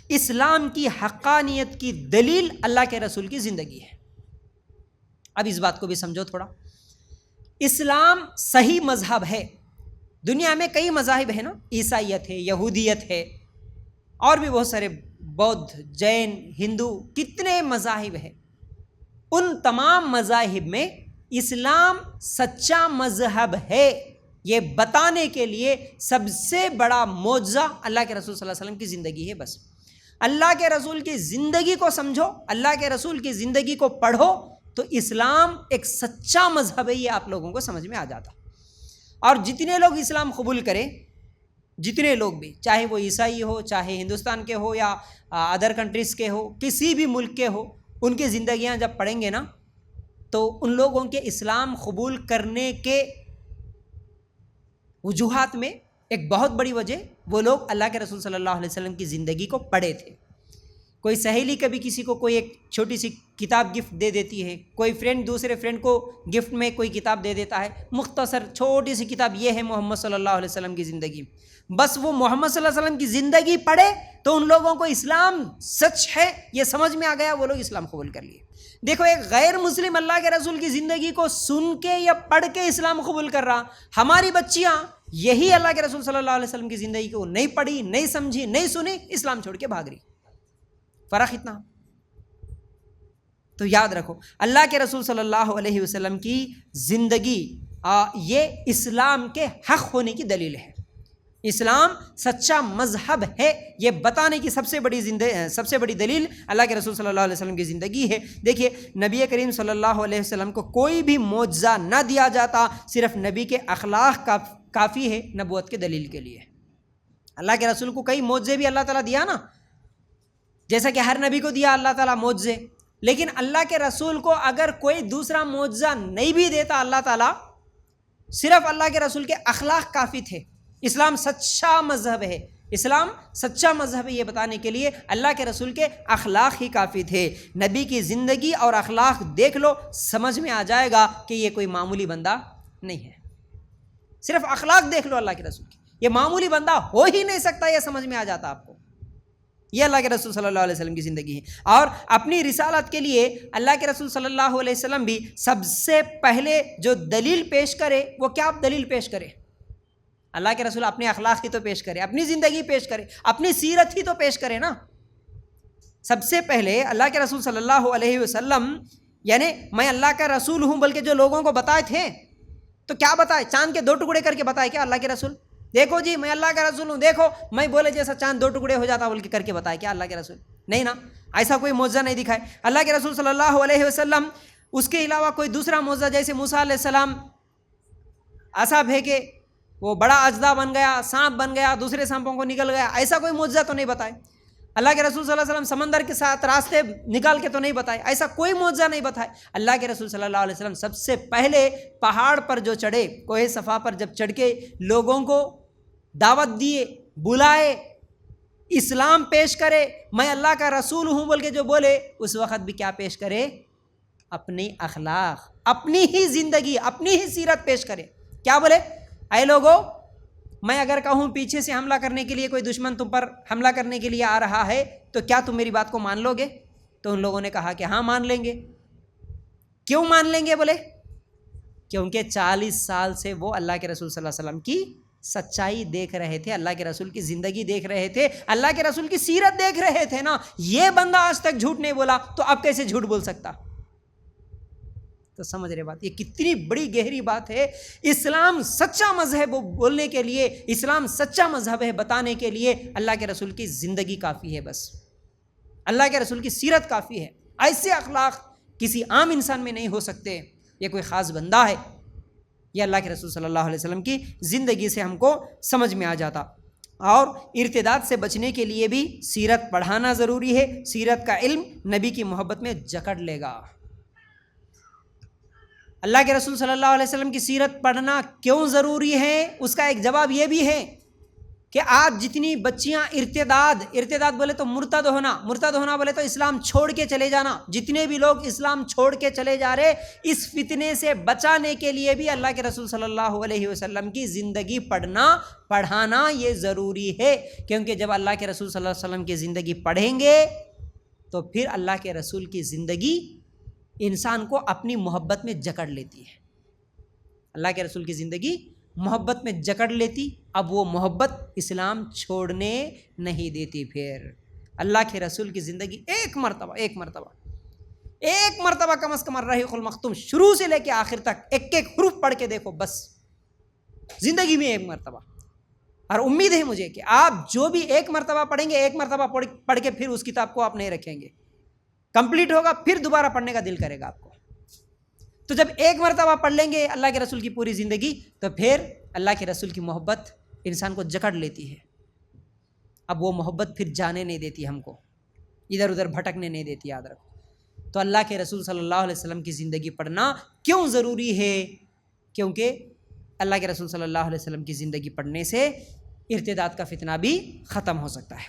اسلام کی حقانیت کی دلیل اللہ کے رسول کی زندگی ہے۔ اب اس بات کو بھی سمجھو تھوڑا، اسلام صحیح مذہب ہے۔ دنیا میں کئی مذاہب ہیں نا، عیسائیت ہے، یہودیت ہے، اور بھی بہت سارے، بودھ، جین، ہندو، کتنے مذاہب ہیں۔ ان تمام مذاہب میں اسلام سچا مذہب ہے، یہ بتانے کے لیے سب سے بڑا معجزہ اللہ کے رسول صلی اللہ علیہ وسلم کی زندگی ہے۔ بس اللہ کے رسول کی زندگی کو سمجھو، اللہ کے رسول کی زندگی کو پڑھو تو اسلام ایک سچا مذہب ہے، یہ آپ لوگوں کو سمجھ میں آ جاتا۔ اور جتنے لوگ اسلام قبول کریں، جتنے لوگ بھی، چاہے وہ عیسائی ہو، چاہے ہندوستان کے ہو یا ادر کنٹریز کے ہو، کسی بھی ملک کے ہو، ان کی زندگیاں جب پڑھیں گے نا تو ان لوگوں کے اسلام قبول کرنے کے وجوہات میں ایک بہت بڑی وجہ وہ لوگ اللہ کے رسول صلی اللہ علیہ وسلم کی زندگی کو پڑھے تھے۔ کوئی سہیلی کبھی کسی کو کوئی ایک چھوٹی سی کتاب گفٹ دے دیتی ہے، کوئی فرینڈ دوسرے فرینڈ کو گفٹ میں کوئی کتاب دے دیتا ہے، مختصر چھوٹی سی کتاب، یہ ہے محمد صلی اللہ علیہ وسلم کی زندگی۔ بس وہ محمد صلی اللہ علیہ وسلم کی زندگی پڑھے تو ان لوگوں کو اسلام سچ ہے یہ سمجھ میں آ گیا، وہ لوگ اسلام قبول کر لیے۔ دیکھو، ایک غیر مسلم اللہ کے رسول کی زندگی کو سن کے یا پڑھ کے اسلام قبول کر رہا، ہماری بچیاں یہی اللہ کے رسول صلی اللہ علیہ وسلم کی زندگی کو نہیں پڑھی، نہیں سمجھی، نہیں سنی، اسلام چھوڑ کے بھاگ رہی۔ فرق اتنا۔ تو یاد رکھو، اللہ کے رسول صلی اللہ علیہ وسلم کی زندگی یہ اسلام کے حق ہونے کی دلیل ہے۔ اسلام سچا مذہب ہے، یہ بتانے کی سب سے بڑی دلیل اللہ کے رسول صلی اللہ علیہ وسلم کی زندگی ہے۔ دیکھیے، نبی کریم صلی اللہ علیہ وسلم کو کوئی بھی معجزہ نہ دیا جاتا، صرف نبی کے اخلاق کافی ہے نبوت کے دلیل کے لیے۔ اللہ کے رسول کو کئی معجزے بھی اللہ تعالیٰ دیا نا، جیسا کہ ہر نبی کو دیا اللہ تعالیٰ معجزے، لیکن اللہ کے رسول کو اگر کوئی دوسرا معجزہ نہیں بھی دیتا اللہ تعالیٰ، صرف اللہ کے رسول کے اخلاق کافی تھے۔ اسلام سچا مذہب ہے، اسلام سچا مذہب ہے، یہ بتانے کے لیے اللہ کے رسول کے اخلاق ہی کافی تھے۔ نبی کی زندگی اور اخلاق دیکھ لو، سمجھ میں آ جائے گا کہ یہ کوئی معمولی بندہ نہیں ہے۔ صرف اخلاق دیکھ لو اللہ کے رسول کی، یہ معمولی بندہ ہو ہی نہیں سکتا، یہ سمجھ میں آ جاتا آپ کو۔ یہ اللہ کے رسول صلی اللہ علیہ وسلم کی زندگی ہے۔ اور اپنی رسالت کے لیے اللہ کے رسول صلی اللہ علیہ وسلم بھی سب سے پہلے جو دلیل پیش کرے، وہ کیا دلیل پیش کرے؟ اللہ کے رسول اپنے اخلاق ہی تو پیش کرے، اپنی زندگی پیش کرے، اپنی سیرت ہی تو پیش کرے نا۔ سب سے پہلے اللہ کے رسول صلی اللہ علیہ وسلم، یعنی میں اللہ کا رسول ہوں، بلکہ جو لوگوں کو بتائے تھے تو کیا بتائے؟ چاند کے 2 ٹکڑے کر کے بتائے کیا اللہ کے رسول؟ دیکھو جی میں اللہ کا رسول ہوں، دیکھو میں بولے جیسا چاند 2 ٹکڑے ہو جاتا بول کے کر کے بتائے کیا اللہ کے رسول؟ نہیں نا، ایسا کوئی معجزہ نہیں دکھائے اللہ کے رسول صلی اللہ علیہ وسلم۔ اس کے علاوہ کوئی دوسرا معجزہ، جیسے موسیٰ علیہ السلام عصا پھینکے، وہ بڑا اژدہا بن گیا، سانپ بن گیا، دوسرے سانپوں کو نکل گیا، ایسا کوئی معجزہ تو نہیں بتائے۔ اللہ کے رسول صلی اللہ علیہ وسلم سمندر کے ساتھ راستے نکال کے تو نہیں بتائے، ایسا کوئی معجزہ نہیں بتائے۔ اللہ کے رسول صلی اللہ علیہ وسلم سب سے پہلے پہاڑ پر جو چڑھے، کوہ صفا پر جب چڑھ کے لوگوں کو دعوت دیے، بلائے، اسلام پیش کرے، میں اللہ کا رسول ہوں بول کے جو بولے، اس وقت بھی کیا پیش کرے؟ اپنی اخلاق، اپنی ہی زندگی، اپنی ہی سیرت پیش کرے۔ کیا بولے؟ اے لوگو، میں اگر کہوں پیچھے سے حملہ کرنے کے لیے کوئی دشمن تم پر حملہ کرنے کے لیے آ رہا ہے تو کیا تم میری بات کو مان لو گے؟ تو ان لوگوں نے کہا کہ ہاں مان لیں گے۔ کیوں مان لیں گے؟ بولے کیونکہ 40 سال سے وہ اللہ کے رسول صلی اللہ علیہ وسلم کی سچائی دیکھ رہے تھے، اللہ کے رسول کی زندگی دیکھ رہے تھے، اللہ کے رسول کی سیرت دیکھ رہے تھے نا۔ یہ بندہ آج تک جھوٹ نہیں بولا تو اب کیسے جھوٹ بول سکتا؟ تو سمجھ رہے بات، یہ کتنی بڑی گہری بات ہے۔ اسلام سچا مذہب بولنے کے لیے، اسلام سچا مذہب ہے بتانے کے لیے اللہ کے رسول کی زندگی کافی ہے، بس اللہ کے رسول کی سیرت کافی ہے۔ ایسے اخلاق کسی عام انسان میں نہیں ہو سکتے، یہ کوئی خاص بندہ ہے۔ یہ اللہ کے رسول صلی اللہ علیہ وسلم کی زندگی سے ہم کو سمجھ میں آ جاتا۔ اور ارتداد سے بچنے کے لیے بھی سیرت پڑھانا ضروری ہے۔ سیرت کا علم نبی کی محبت میں جکڑ لے گا۔ اللہ کے رسول صلی اللہ علیہ وسلم کی سیرت پڑھنا کیوں ضروری ہے؟ اس کا ایک جواب یہ بھی ہے کہ آج جتنی بچیاں ارتداد بولے تو مرتد ہونا بولے تو اسلام چھوڑ کے چلے جانا، جتنے بھی لوگ اسلام چھوڑ کے چلے جا رہے، اس فتنے سے بچانے کے لیے بھی اللہ کے رسول صلی اللہ علیہ وسلم کی زندگی پڑھانا یہ ضروری ہے، کیونکہ جب اللہ کے رسول صلی اللہ علیہ وسلم کی زندگی پڑھیں گے تو پھر اللہ کے رسول کی زندگی انسان کو اپنی محبت میں جکڑ لیتی ہے۔ اللہ کے رسول کی زندگی محبت میں جکڑ لیتی، اب وہ محبت اسلام چھوڑنے نہیں دیتی۔ پھر اللہ کے رسول کی زندگی ایک مرتبہ کم از کم الرحیق المختوم شروع سے لے کے آخر تک ایک حرف پڑھ کے دیکھو، بس زندگی میں ایک مرتبہ۔ اور امید ہے مجھے کہ آپ جو بھی ایک مرتبہ پڑھیں گے، ایک مرتبہ پڑھ کے پھر اس کتاب کو آپ نہیں رکھیں گے، کمپلیٹ ہوگا پھر دوبارہ پڑھنے کا دل کرے گا آپ کو۔ تو جب ایک مرتبہ پڑھ لیں گے اللہ کے رسول کی پوری زندگی، تو پھر اللہ کے رسول کی محبت انسان کو جکڑ لیتی ہے، اب وہ محبت پھر جانے نہیں دیتی، ہم کو ادھر ادھر بھٹکنے نہیں دیتی، یاد رکھو۔ تو اللہ کے رسول صلی اللہ علیہ وسلم کی زندگی پڑھنا کیوں ضروری ہے؟ کیونکہ اللہ کے رسول صلی اللہ علیہ وسلم کی زندگی پڑھنے سے ارتداد کا فتنہ بھی ختم ہو سکتا ہے۔